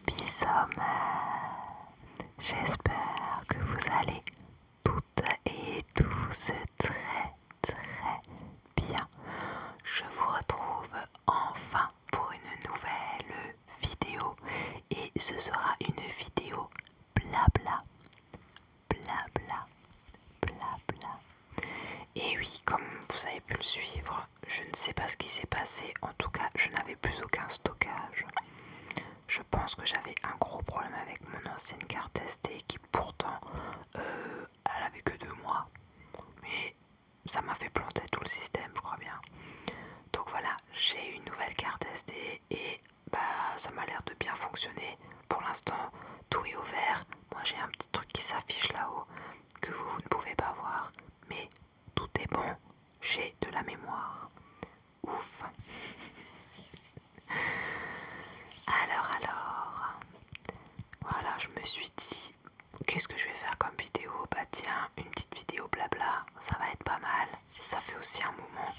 Bisommer. J'espère que vous allez toutes et tous très bien. Je vous retrouve enfin pour une nouvelle vidéo et ce sera une vidéo blabla. Et oui, comme vous avez pu le suivre, je ne sais pas ce qui s'est passé, en tout cas je n'avais plus aucun stockage. Je pense que j'avais un gros problème avec mon ancienne carte SD qui pourtant, elle avait que 2 mois, mais ça m'a fait planter tout le système, je crois bien. Donc voilà, j'ai une nouvelle carte SD et ça m'a l'air de bien fonctionner. Pour l'instant, tout est au vert. Moi j'ai un petit truc qui s'affiche là-haut que vous ne pouvez pas voir, mais tout est bon, j'ai de la mémoire. Ouf. Alors, voilà, je me suis dit, qu'est-ce que je vais faire comme vidéo? Bah tiens, une petite vidéo blabla, ça va être pas mal. Ça fait aussi un moment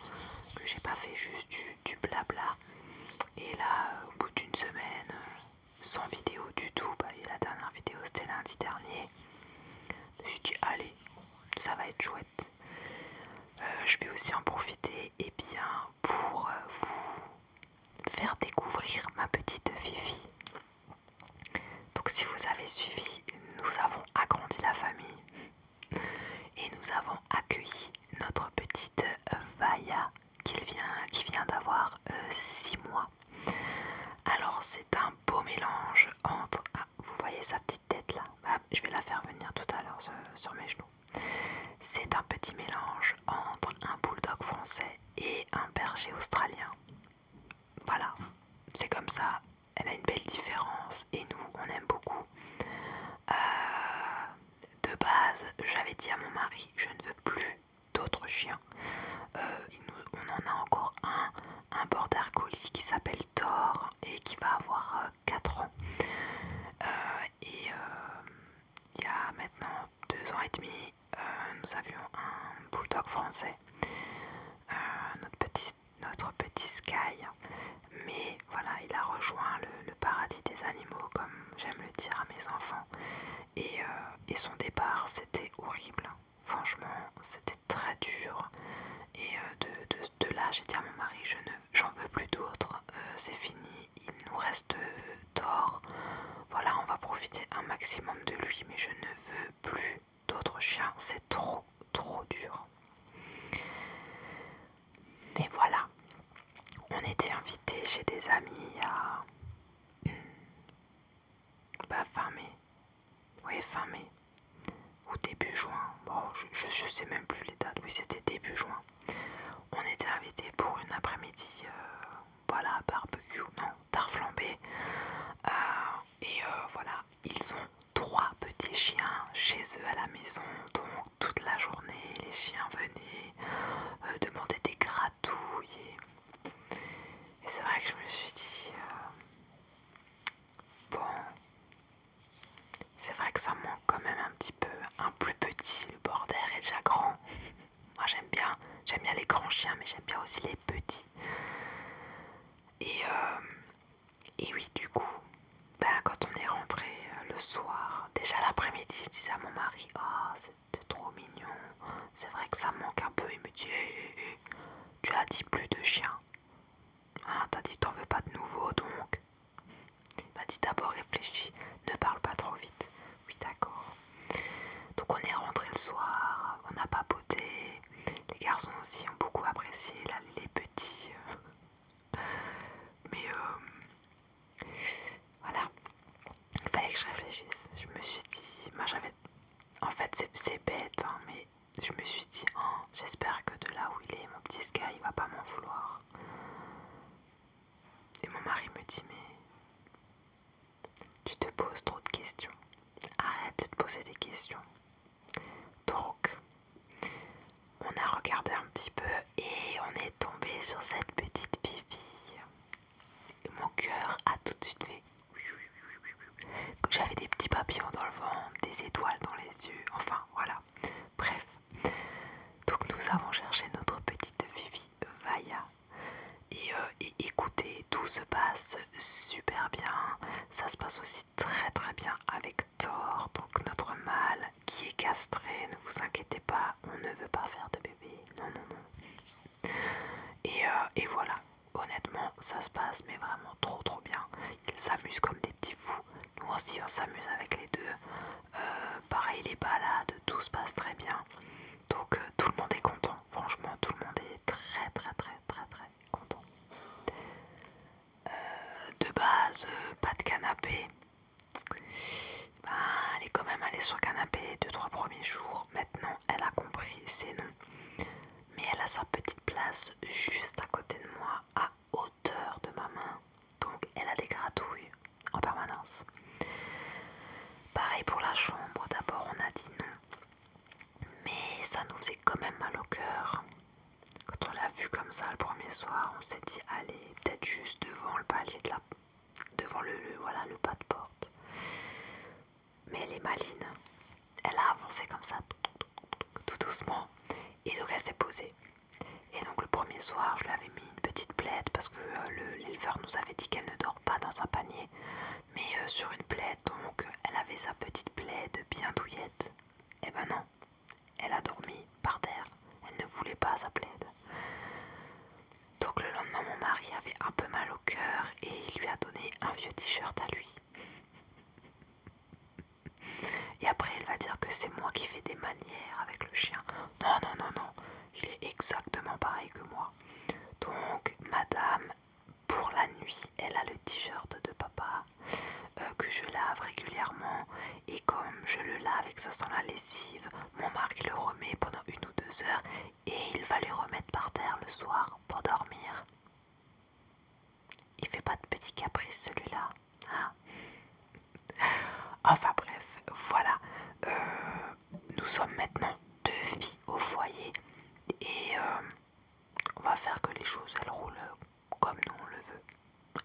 que j'ai pas fait juste du blabla. Et là, au bout d'une semaine, sans vidéo du tout, et la dernière vidéo c'était lundi dernier, je me suis dit, allez, ça va être chouette. Je vais aussi en profiter pour vous faire découvrir ma petite Fifi. Donc si vous avez suivi, nous avons agrandi la famille et nous avons accueilli notre petite Vaya qui vient d'avoir 6 mois. Alors c'est un beau mélange entre... Ah, vous voyez sa petite tête là, je vais la faire venir tout à l'heure sur mes genoux. C'est un petit mélange entre un bulldog français et un berger australien. Voilà, c'est comme ça, elle a une belle différence et nous on aime beaucoup. De base, j'avais dit à mon mari, je ne veux plus d'autres chiens. On en a encore un border collie qui s'appelle Thor et qui va avoir 4 ans. Il y a maintenant 2 ans et demi, nous avions un bulldog français, notre petit Sky. Mais voilà, il a rejoint le paradis des animaux, comme j'aime le dire à mes enfants. Et son départ, c'était horrible. Franchement, c'était très dur. Et de là, j'ai dit à mon mari, j'en veux plus d'autres. C'est fini, il nous reste Thor. Voilà, on va profiter un maximum de lui, mais je ne veux plus d'autres chiens. C'est trop dur. Mais voilà, on était invités chez des amis à fin mai. Oui, fin mai. Ou début juin. Bon, je sais même plus les dates. Oui, c'était début juin. On était invités pour une après-midi, barbecue, non, tarte flambée. Voilà, ils ont 3 petits chiens chez eux à la maison. Donc toute la journée, les chiens venaient demander des gratouilles. Et c'est vrai que je me suis dit, c'est vrai que ça manque quand même un petit peu, un plus petit. Le border est déjà grand. Moi j'aime bien les grands chiens, mais j'aime bien aussi les petits. Et oui, du coup, quand on est rentré le soir, déjà l'après-midi, je disais à mon mari, oh c'était trop mignon, c'est vrai que ça manque un peu. Il me dit, tu as dit plus de chiens, hein, t'as dit que t'en veux pas de nouveau, donc il m'a dit d'abord réfléchis, ne parle pas trop vite. Oui, d'accord. Donc on est rentré le soir, on a papoté, les garçons aussi ont beaucoup apprécié, là, les petits. Mais voilà, il fallait que je réfléchisse. Je me suis dit, moi j'avais... En fait c'est bête, hein, mais je me suis dit, j'espère que de là où il est, mon petit Sky, il va pas m'en vouloir. Et mon mari me dit, mais tu te poses trop de questions. Arrête de te poser des questions. Donc, on a regardé un petit peu et on est tombé sur cette petite Fifi. Et mon cœur a tout de suite fait. J'avais des petits papillons dans le ventre, des étoiles dans les yeux, enfin voilà. Bref. Donc nous avons cherché notre petite Fifi Vaya. Et écoutez, tout tout se passe super bien. Ça se passe aussi très très bien avec Thor, donc notre mâle qui est castré. Ne vous inquiétez pas, on ne veut pas faire de bébé. Non, non, non. Et voilà, honnêtement, ça se passe mais vraiment trop trop bien. Ils s'amusent comme des petits fous. Nous aussi, on s'amuse avec les deux. Pareil, les balades, tout se passe très bien. Donc tout le monde est content. Franchement, tout le monde est très très très très très content. De base, pas de canapé. Ben, elle est quand même allée sur le canapé les 2-3 premiers jours. Maintenant, elle a compris, c'est non. Mais elle a sa petite place juste à côté de moi, à hauteur de ma main. Donc elle a des gratouilles en permanence. Pareil pour la chambre, d'abord on a dit non. Mais ça nous faisait quand même mal au cœur. Quand on l'a vue comme ça le premier soir, on s'est dit allez, peut-être juste devant le palier de la... devant voilà, le pas de porte. Mais elle est maline. Elle a avancé comme ça, tout doucement. Et donc elle s'est posée. Et donc le premier soir, je lui avais mis une petite plaide parce que l'éleveur nous avait dit qu'elle ne dort pas dans un panier, mais sur une plaide. Donc elle avait sa petite plaide bien douillette. Et ben non, elle a dormi par terre. Elle ne voulait pas sa plaide. Donc le lendemain, mon mari avait un peu mal au cœur et il lui a donné un vieux t-shirt à lui. Et après, elle va dire que c'est moi qui fais des manières avec le chien. Non, non, non, non. Il est exactement pareil que moi. Donc, madame, pour la nuit, elle a le t-shirt de papa que je lave régulièrement. Et comme je le lave et que ça sent la lessive, mon mari le remet pendant 1 ou 2 heures et il va les remettre par terre le soir pour dormir. Il fait pas de petits caprices celui-là. Hein? Enfin bref, voilà. Nous sommes maintenant 2 filles au foyer et on va faire que les choses elles roulent comme nous on le veut.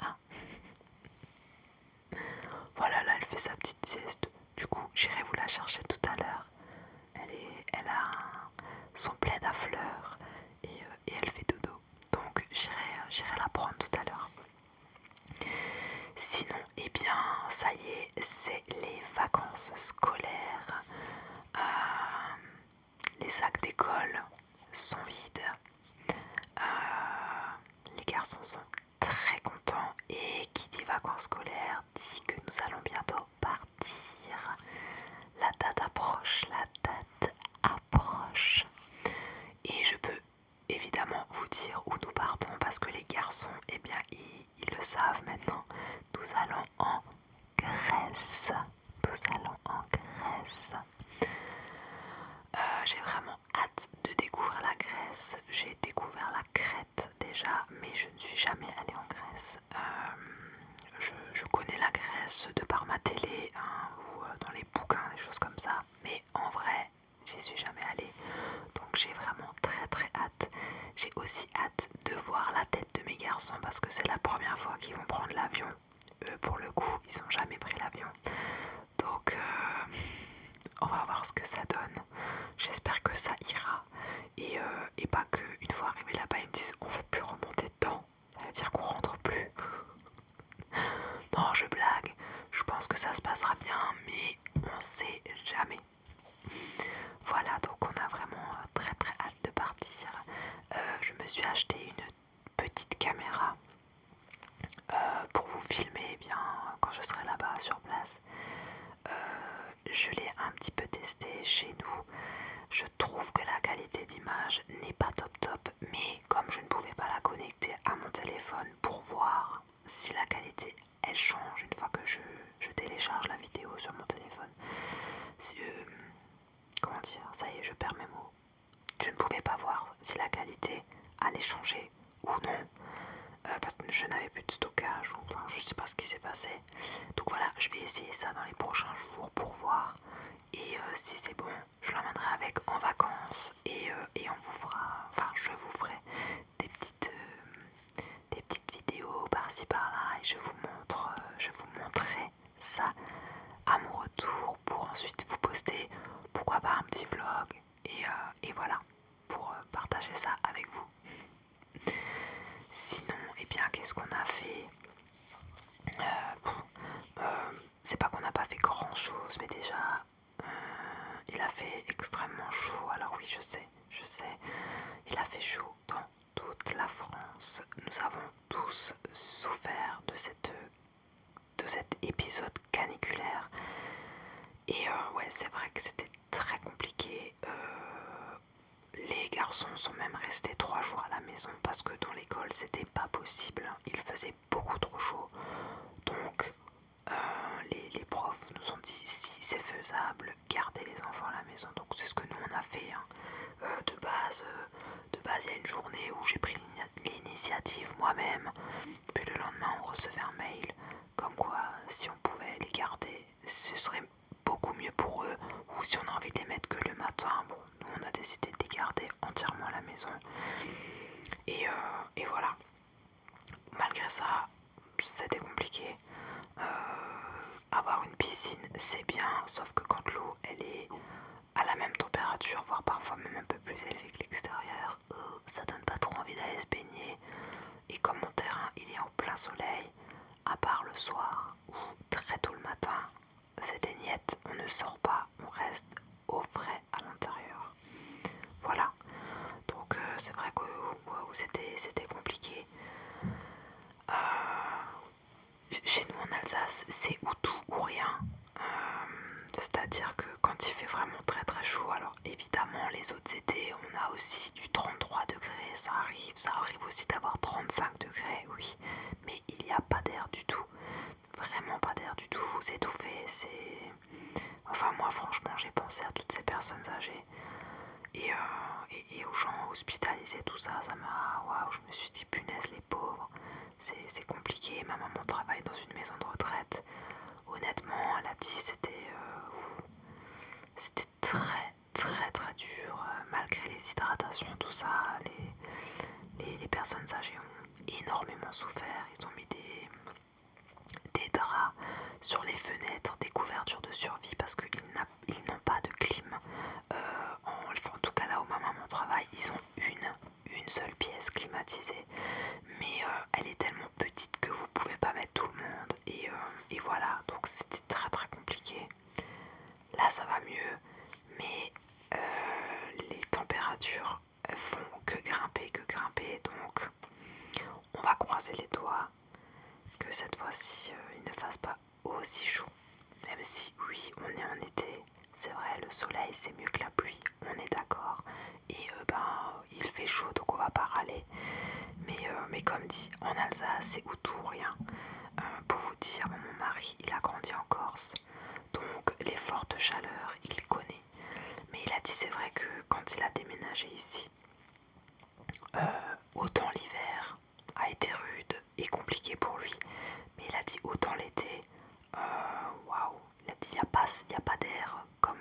Hein? Voilà, là elle fait sa petite sieste. Du coup, j'irai vous la chercher tout à l'heure. Elle a son plaid à fleurs et elle fait dodo. Donc j'irai la prendre tout à l'heure. Sinon, eh bien, ça y est, c'est les vacances scolaires. Les sacs d'école sont vides. Les garçons sont très contents et qui dit vacances scolaires dit que nous allons bientôt partir. La date approche, la date approche. Et je peux évidemment vous dire où nous partons parce que les garçons, eh bien, ils le savent maintenant. Nous allons en Grèce. Nous allons en Grèce. J'ai vraiment hâte de découvrir la Grèce. J'ai découvert la Crète déjà, mais je ne suis jamais allée en Grèce. Je connais la Grèce de par ma télé hein, ou dans les bouquins, des choses comme ça. Mais en vrai, j'y suis jamais allée. Donc j'ai vraiment très très hâte. J'ai aussi hâte de voir la tête de mes garçons parce que c'est la première fois qu'ils vont prendre l'avion. Eux, pour le coup, ils n'ont jamais pris l'avion. Donc on va voir ce que ça donne. J'espère que ça ira. Et pas qu'une fois arrivé là-bas, ils me disent on ne veut plus remonter dedans. Ça veut dire qu'on rentre plus. Non, je blague. Je pense que ça se passera bien, mais on sait jamais. Voilà, donc on a vraiment très très hâte de partir. Je me suis acheté une petite caméra pour vous filmer bien quand je serai là-bas sur place. Je l'ai un petit peu testé chez nous. Je trouve que la qualité d'image n'est pas top top, mais comme je ne pouvais pas la connecter à mon téléphone pour voir si la qualité elle change une fois que je télécharge la vidéo sur mon téléphone. Comment dire, ça y est, je perds mes mots. Je ne pouvais pas voir si la qualité allait changer ou non. Parce que je n'avais plus de stockage ou enfin, je sais pas ce qui s'est passé. Donc voilà, je vais essayer ça dans les prochains jours pour voir. Et si c'est bon, je l'emmènerai avec en vacances et on vous fera, enfin je vous ferai des petites vidéos par-ci par-là et je vous montrerai ça à mon retour pour ensuite vous poster pourquoi pas un petit vlog et voilà pour partager ça avec vous. Sinon, eh bien, qu'est-ce qu'on a fait? Il a fait chaud dans toute la France. Nous avons tous souffert de cet épisode caniculaire. Et ouais, c'est vrai que c'était très compliqué. Les garçons sont même restés 3 jours à la maison parce que dans l'école c'était pas possible. Il faisait beaucoup trop chaud. Donc les profs nous ont dit si c'est faisable, gardez les enfants à la maison. Donc c'est ce que nous on a fait. Hein. De base, il y a une journée où j'ai pris l'initiative moi-même. Puis le lendemain on recevait un mail comme quoi si on pouvait les garder, ce serait beaucoup mieux pour eux. Ou si on a envie de les mettre que le matin, bon, nous on a décidé de les garder entièrement à la maison. Et voilà. Malgré ça, c'était compliqué. Avoir une piscine, c'est bien, sauf que quand l'eau elle est à la même température, voire parfois même un peu plus élevée que l'extérieur, ça donne pas trop envie d'aller se baigner. Et comme mon terrain il est en plein soleil, à part le soir ou très tôt le matin, c'était niette, on ne sort pas, on reste au frais à l'intérieur. Voilà, donc c'est vrai que wow, c'était compliqué. Chez nous en Alsace, c'est ou tout ou rien. C'est-à-dire que quand il fait vraiment très très chaud, alors évidemment les autres étés, on a aussi du 33 degrés, ça arrive aussi d'avoir 35 degrés, oui, mais il n'y a pas d'air du tout, vraiment pas d'air du tout, vous étouffez, c'est... Enfin moi franchement j'ai pensé à toutes ces personnes âgées et aux gens hospitalisés, tout ça, ça m'a... Waouh, je me suis dit punaise les pauvres, c'est compliqué, ma maman travaille dans une maison de retraite, honnêtement elle a dit c'était très très très dur, malgré les hydratations, tout ça, les personnes âgées ont énormément souffert, ils ont mis des draps sur les fenêtres, des couvertures de survie parce qu'ils n'ont pas de clim. En tout cas là où ma maman travaille, ils ont une seule pièce climatisée, mais elle est tellement petite que vous pouvez pas mettre tout le monde et voilà, donc c'était très très compliqué. Là ça va mieux, mais les températures font que grimper, donc on va croiser les doigts que cette fois-ci il ne fasse pas aussi chaud. Même si oui, on est en été, c'est vrai, le soleil c'est mieux que la pluie, on est d'accord. Et il fait chaud donc on va pas râler. Mais comme dit, en Alsace c'est ou tout ou rien. Pour vous dire, mon mari il a grandi en Corse, donc les fortes chaleurs il connaît. Mais il a dit c'est vrai que quand il a déménagé ici, autant l'hiver a été rude et compliqué pour lui, mais il a dit autant l'été, waouh, il a dit il n'y a pas d'air comme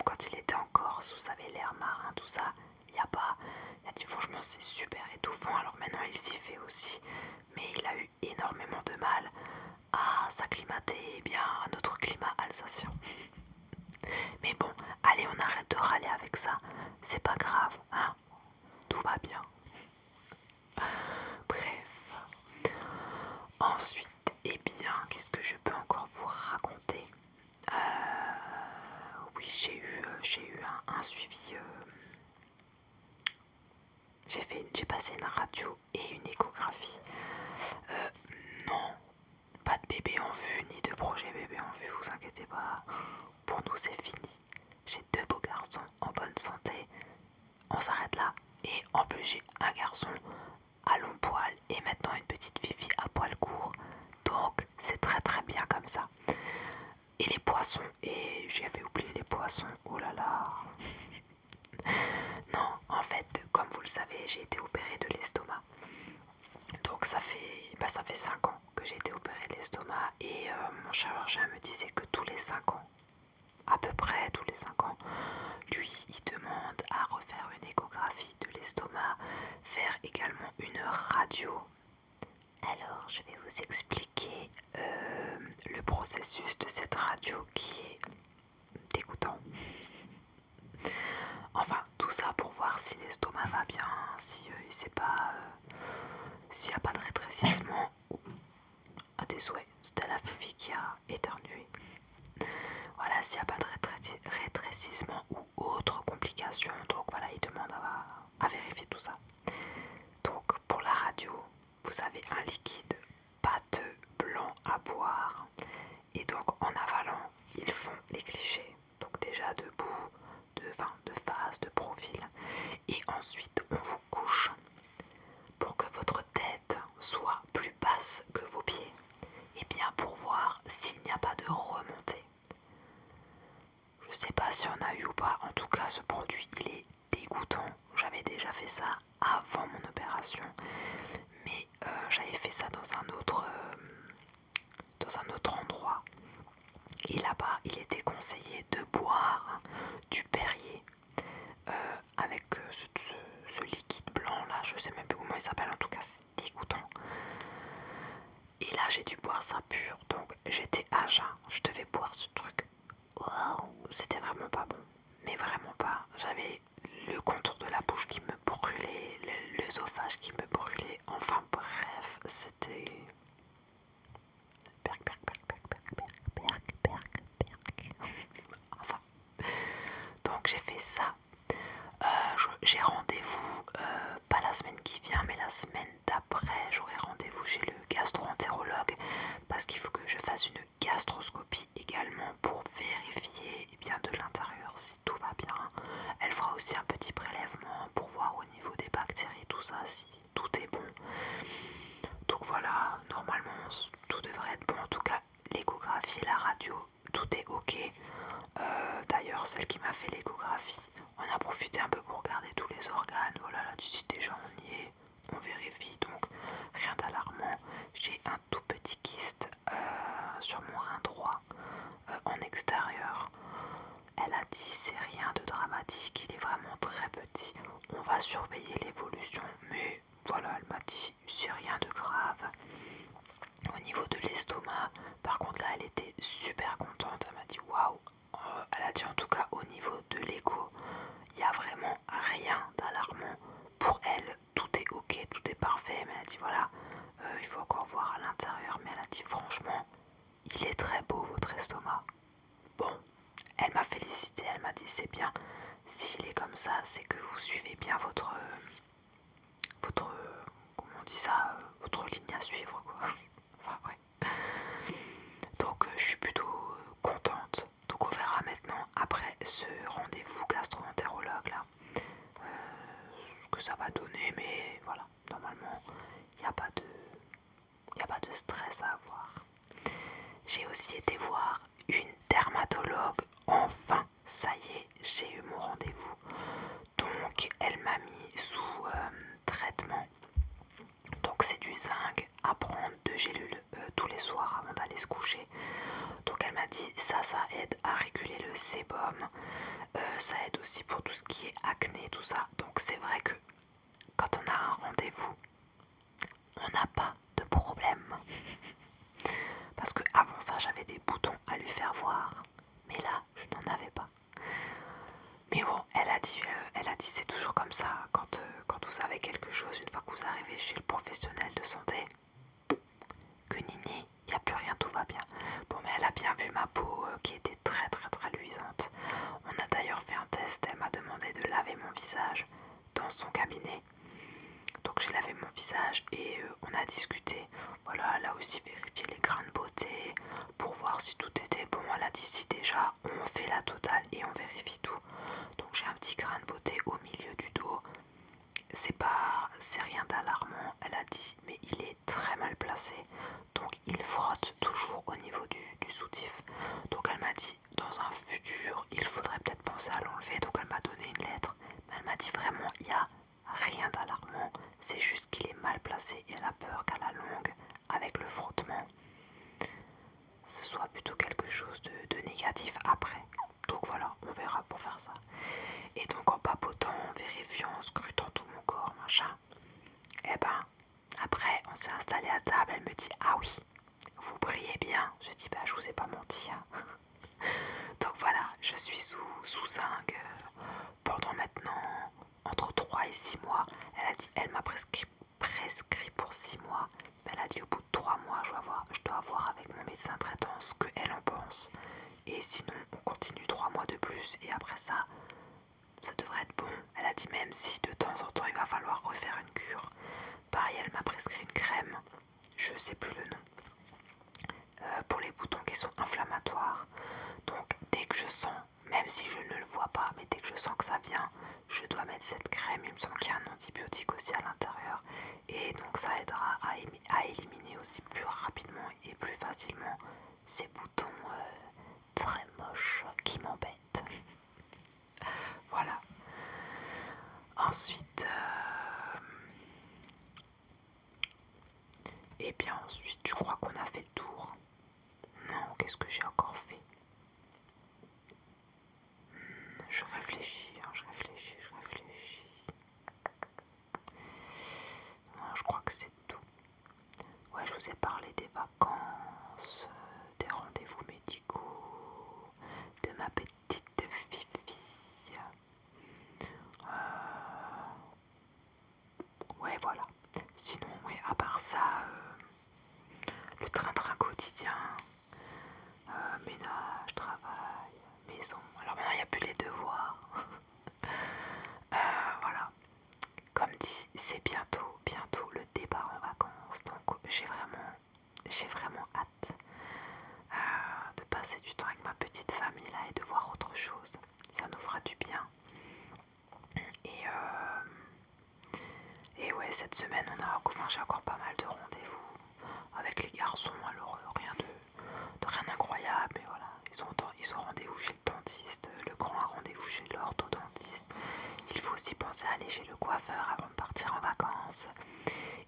quand il était en Corse, vous savez, l'air marin, tout ça, il n'y a pas. Il a dit franchement c'est super étouffant, alors maintenant il s'y fait aussi, mais il a eu énormément de mal à s'acclimater bien à notre climat alsacien. Mais bon, allez, on arrête de râler avec ça, c'est pas grave, hein, tout va bien. Bref. Ensuite, eh bien, qu'est-ce que je peux encore vous raconter? Oui, j'ai eu un suivi. J'ai passé une radio et une échographie. Non, pas de bébé en vue, ni de projet bébé en vue, vous inquiétez pas. Pour nous, c'est fini. J'ai 2 beaux garçons en bonne santé. On s'arrête là. Et en plus, j'ai un garçon à long poil et maintenant une petite Fifi à poil court. Donc, c'est très très bien comme ça. Et les poissons, et j'avais oublié les poissons, oh là là. Non, en fait, comme vous le savez, j'ai été opérée de l'estomac. Donc ça fait 5 ans que j'ai été opérée de l'estomac et mon chirurgien me disait que tous les 5 ans, à peu près tous les 5 ans, lui il demande à refaire une échographie de l'estomac, faire également une radio. Alors je vais vous expliquer le processus de cette radio qui est dégoûtant. Enfin tout ça pour voir si l'estomac va bien, si s'il n'y a pas de rétrécissement ou à tes souhaits, c'était la Fifi qui a éternué. Voilà, s'il n'y a pas de rétrécissement ou autre complication, donc voilà, il demande à vérifier tout ça. vous avez un liquide pâteux blanc à boire. Et donc en avalant, ils font les clichés. Donc déjà debout, de face, de profil. Et ensuite on vous couche pour que votre tête soit plus basse que vos pieds. Et bien pour voir s'il n'y a pas de remontée. Je sais pas si on a eu ou pas, en tout cas ce produit il est dégoûtant. J'avais déjà fait ça avant mon opération, mais j'avais fait ça dans un autre endroit. Et là-bas il était conseillé de boire du Perrier avec ce liquide blanc là, je sais même plus comment il s'appelle, en tout cas c'est dégoûtant. Et là j'ai dû boire ça pur, donc j'étais à jeun, je devais boire ce truc. Waouh, c'était vraiment pas bon, mais vraiment pas. J'avais le contour de la bouche qui me brûlait, l'œsophage qui me brûlait, enfin bref, c'était... Enfin, donc j'ai fait ça. J'ai rendez-vous, pas la semaine qui vient, mais la semaine d'après, j'aurai rendez-vous chez le gastro-entérologue parce qu'il faut que je fasse une gastroscopie également pour vérifier bien de l'intérieur si tout va bien. Elle fera aussi un petit prélèvement pour voir au niveau des bactéries, tout ça, si tout est bon. Donc voilà, normalement tout devrait être bon. En tout cas, l'échographie et la radio, tout est ok. D'ailleurs, celle qui m'a fait l'échographie, on a profité un peu pour regarder tous les organes. Voilà, là d'ici déjà on y est, on vérifie, donc rien d'alarmant. J'ai un tout petit kyste sur mon rein droit en extérieur. Elle a dit c'est rien de dramatique, il est vraiment très petit. On va surveiller l'évolution, mais voilà, elle m'a dit c'est rien de grave. Au niveau de l'estomac, par contre là elle était super contente, elle m'a dit waouh. Elle a dit en tout cas au niveau de l'écho, il n'y a vraiment rien d'alarmant. Pour elle, tout est ok, tout est parfait. Mais elle a dit voilà, il faut encore voir à l'intérieur. Mais elle a dit franchement, il est très beau votre estomac. Bon, elle m'a félicité, elle m'a dit c'est bien. S'il est comme ça, c'est que vous suivez bien votre comment on dit ça, votre ligne à suivre quoi. Enfin, ouais. Donc je suis plutôt contente. Donc on verra maintenant après ce rendez-vous gastro-entérologue là ce que ça va donner, mais voilà, normalement il n'y a pas de stress à avoir. J'ai aussi été voir une dermatologue, enfin ça y est, j'ai eu mon rendez-vous. Donc elle m'a mis sous traitement. Donc c'est du zinc à prendre 2 gélules tous les soirs avant d'aller se coucher. Donc elle m'a dit ça aide à réguler le sébum, ça aide aussi pour tout ce qui est acné, tout ça. Donc c'est vrai que quand on a un rendez-vous, on n'a pas de problème. Parce que avant ça j'avais des boutons à lui faire voir, mais là je n'en avais pas. Mais bon, elle a dit c'est toujours comme ça quand vous avez quelque chose, une fois que vous arrivez chez le professionnel de santé, que nini, il n'y a plus rien, tout va bien. Bon, mais elle a bien vu ma peau qui était très très très luisante. On a d'ailleurs fait un test, elle m'a demandé de laver mon visage dans son cabinet. Donc j'ai lavé mon visage et on a discuté. Voilà, elle a aussi vérifié les grains de beauté pour voir si tout était bon. Elle a dit si déjà on fait la totale et on vérifie tout. Donc j'ai un petit grain de beauté au milieu du dos. C'est rien d'alarmant, elle a dit, mais il est très mal placé. Donc il frotte toujours au niveau du soutif. Donc elle m'a dit dans un futur il faudrait peut-être penser à l'enlever. Donc elle m'a donné une lettre. Mais elle m'a dit vraiment il y a rien d'alarmant, c'est juste qu'il est mal placé et elle a peur qu'à la longue, avec le frottement, ce soit plutôt quelque chose de négatif après. Donc voilà, on verra pour faire ça. Et donc en papotant, en vérifiant, en scrutant tout mon corps, machin, et ben après on s'est installé à table, elle me dit ah oui, vous brillez bien. Je dis bah je vous ai pas menti hein. Donc voilà, je suis sous zinc pendant maintenant entre 3 et 6 mois. Elle a dit, elle m'a prescrit pour 6 mois. Mais elle a dit au bout de 3 mois, je dois voir avec mon médecin traitant ce qu'elle en pense. Et sinon, on continue 3 mois de plus. Et après ça, ça devrait être bon. Elle a dit même si de temps en temps, il va falloir refaire une cure. Pareil, elle m'a prescrit une crème aussi à l'intérieur, et donc ça aidera à éliminer aussi plus rapidement et plus facilement ces boutons très moches qui m'embêtent. Voilà. Ensuite, et bien ensuite, je crois qu'on a fait le tour. Non, qu'est-ce que j'ai encore fait? Je réfléchis. Non, je crois que c'est tout. Ouais, je vous ai parlé des vacances, des rendez-vous médicaux, de ma petite Fifi. Ouais, voilà. Sinon, ouais, à part ça, le train-train quotidien, ménage, travail, maison. Alors maintenant, il n'y a plus les devoirs. Voilà. Comme dit, c'est bientôt le départ en vacances. Donc j'ai vraiment hâte de passer du temps avec ma petite famille là et de voir autre chose. Ça nous fera du bien. Et ouais, cette semaine, j'ai encore pas mal de rendez-vous avec les garçons. Alors rien d'incroyable, mais voilà, ils ont rendez-vous chez le dentiste, le grand a rendez-vous chez l'orthodontiste. Il faut aussi penser à aller chez le coiffeur avant de partir en vacances.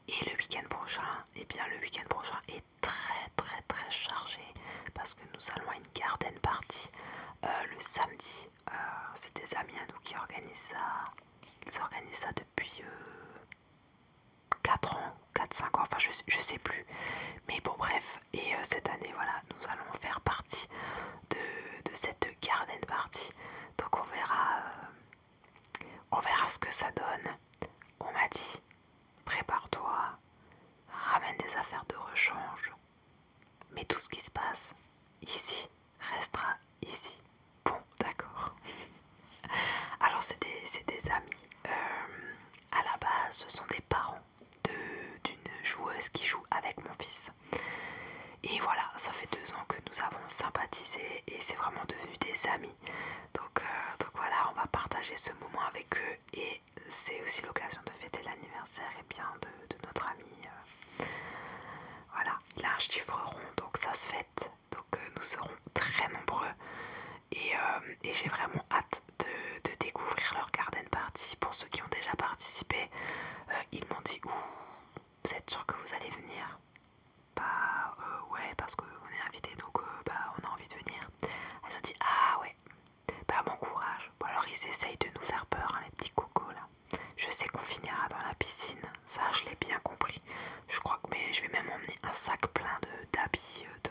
Et le week-end prochain, le week-end prochain est très chargé parce que nous allons à une garden party le samedi. C'est des amis à nous qui organisent ça. Ils organisent ça depuis 4 ans, 4-5 ans, enfin je sais plus. Mais bon bref, et cette année voilà, nous allons faire partie de cette garden party. Donc on verra ce que ça donne. On m'a dit, prépare-toi, ramène des affaires de rechange, mais tout ce qui se passe ici restera ici. Bon, d'accord. Alors c'est des amis. À la base, ce sont des parents d'une joueuse qui joue avec mon fils. Et voilà, ça fait 2 ans que nous avons sympathisé et c'est vraiment devenu des amis. Donc voilà, on va partager ce moment avec eux et c'est aussi l'occasion de fêter l'anniversaire et bien de notre ami. Voilà, il a un chiffre rond, donc ça se fête. Donc nous serons très nombreux et j'ai vraiment hâte de découvrir leur garden party. Pour ceux qui ont déjà participé, ils m'ont dit vous êtes sûr que vous allez venir? Bah ouais, parce qu'on est invité, donc on a envie de venir. Elle se dit ah ouais, bah bon courage. Bon alors ils essayent de nous faire peur, hein, les petits cocos là. Je sais qu'on finira dans la piscine, ça je l'ai bien compris. Je crois que mais je vais même emmener un sac plein d'habits, de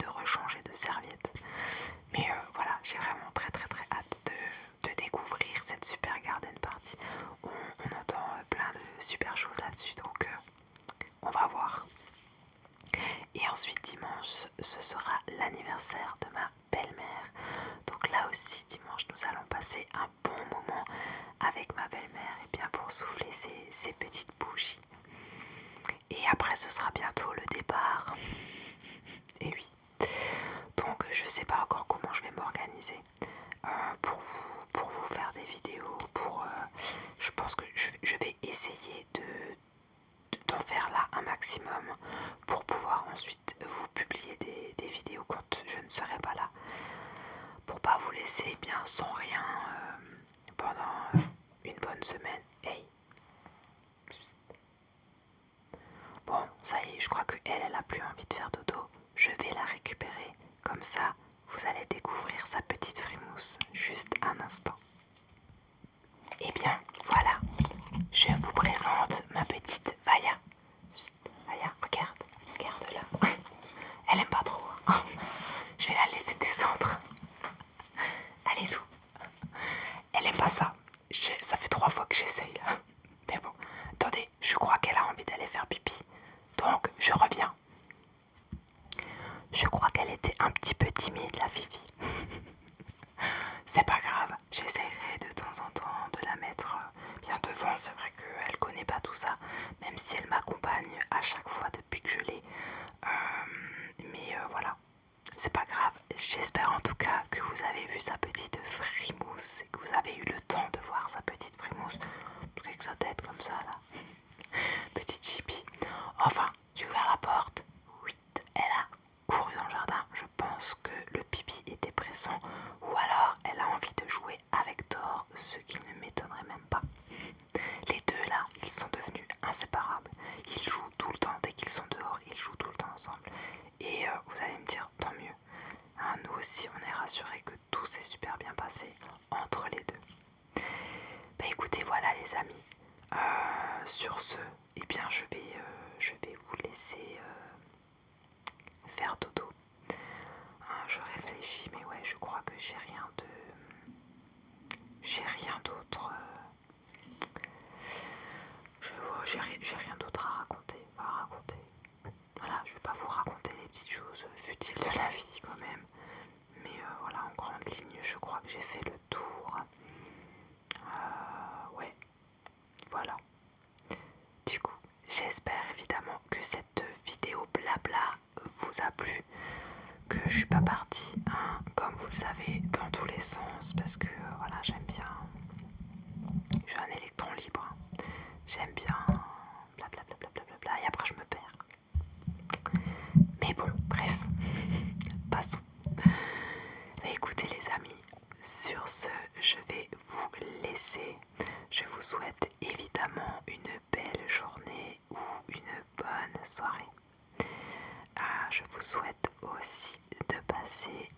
rechange et de serviettes. Mais voilà, j'ai vraiment très hâte de découvrir cette super garden party. On entend plein de super choses là-dessus, donc on va voir. Et ensuite dimanche, ce sera l'anniversaire de ma belle-mère. Donc là aussi dimanche, nous allons passer un bon moment avec ma belle-mère et bien pour souffler ces petites bougies. Et après ce sera bientôt le départ. Et oui. Donc je sais pas encore comment je vais m'organiser pour vous faire des vidéos. Je pense que je vais essayer d'en faire là un maximum pour pouvoir ensuite vous publier des vidéos quand je ne serai pas là. Pour pas vous laisser bien sans rien pendant une bonne semaine. Hey. Bon, ça y est, je crois que elle a plus envie de faire dodo. Je vais la récupérer. Comme ça, vous allez découvrir sa petite frimousse. Juste un instant. Eh bien, voilà. Je vous présente ma petite Vaya. Vaya, regarde-la. Elle aime pas trop. Je vais la laisser descendre. Allez-y. Elle aime pas ça. Ça fait 3 fois que j'essaye là. Mais bon, attendez, je crois qu'elle a envie d'aller faire pipi. Donc, je reviens. Je crois qu'elle était un petit peu timide, la Fifi. C'est pas grave, j'essaierai de temps en temps de la mettre bien devant. C'est vrai qu'elle connaît pas tout ça, même si elle m'accompagne à chaque fois depuis que je l'ai. Mais voilà, c'est pas grave. J'espère en tout cas que vous avez vu sa petite frimousse et que vous avez eu le temps de voir sa petite frimousse. Parce avec sa tête comme ça là. Petite chippie. Enfin, j'ai ouvert la porte. Oui, elle a couru dans le jardin. Je pense que le pipi était pressant. Ou alors elle a envie de jouer avec Thor, ce qui ne m'étonnerait même pas. Les deux là, ils sont devenus inséparables. Ils jouent tout le temps, dès qu'ils sont dehors, ils jouent tout le temps ensemble. Et vous allez me dire, tant mieux. Hein, nous aussi, on est rassurés que tout s'est super bien passé entre les deux. Bah écoutez, voilà les amis. Sur ce, eh bien je vais vous laisser faire dodo. Hein, je réfléchis, mais ouais, je crois que j'ai rien d'autre. J'ai rien d'autre à raconter. Voilà, je vais pas vous raconter les petites choses futiles de la vie quand même. Mais voilà, en grande ligne, je crois que j'ai fait le tour. Ouais, voilà. Du coup, j'espère évidemment que cette vidéo blabla vous a plu. Que je suis pas partie, hein, comme vous le savez, dans tous les sens. Parce que voilà, j'aime bien. Je suis un électron libre. J'aime bien blablabla bla, et après je me perds. Mais bon, bref, passons. Mais écoutez les amis, sur ce, je vais vous laisser. Je vous souhaite évidemment une belle journée ou une bonne soirée. Je vous souhaite aussi de passer